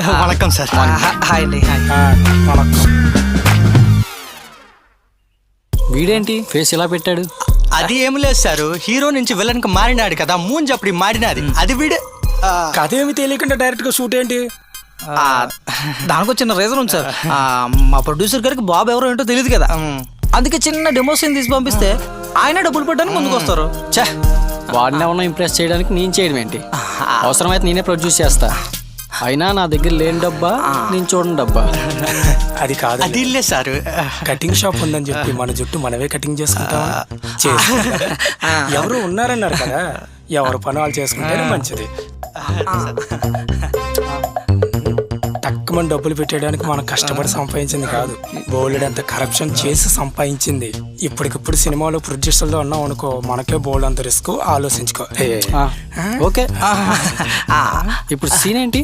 Vanakkam sir. Hi అండి. వీడేంటి face ఇలా పెట్టాడు? అది ఏం లేదు సార్, హీరో నుంచి విలన్ కి మారినాడు కదా, మూంజ్ అప్పుడు మారినది అది వీడే. కథ ఏమి తెలియకుండా డైరెక్ట్ గా షూట్ ఏంటి? దానికి చిన్న రీజన్ ఉంది సార్. మా ప్రొడ్యూసర్ గారికి బాబు ఎవరో ఏంటో తెలియదు కదా, అందుకే చిన్న డెమోషన్ తీసి పంపిస్తే ఆయన డబ్బులు పెట్టడానికి ముందుకు వస్తారు. ఛే, వాడిని ఏమన్నా ఇంప్రెస్ చేయడానికి నేను చేయడం ఏంటి? అవసరమైతే నేనే ప్రొడ్యూస్ చేస్తా. అయినా నా దగ్గర లేని డబ్బా, నేను చూడండి డబ్బా. అది కాదు, అది ఇల్లే సార్. కటింగ్ షాప్ ఉందని చెప్పి మన జుట్టు మనమే కటింగ్ చేసుకుంటాం. ఎవరు ఉన్నారన్నారు కదా, ఎవరు పని వాళ్ళు చేసుకుంటేనే మంచిది. తక్కువ డబ్బులు పెట్టేయడానికి మనం కష్టపడి సంపాదించింది కాదు, బోల్డ్ అంత కరప్షన్ చేసి సంపాదించింది. ఇప్పటికిప్పుడు సినిమాలో ప్రొడ్యూసర్లో ఉన్నాం అనుకో, మనకే బోల్డ్ అంత రిస్క్. ఆలోచించుకో. ఓకే, ఇప్పుడు సీన్ ఏంటి?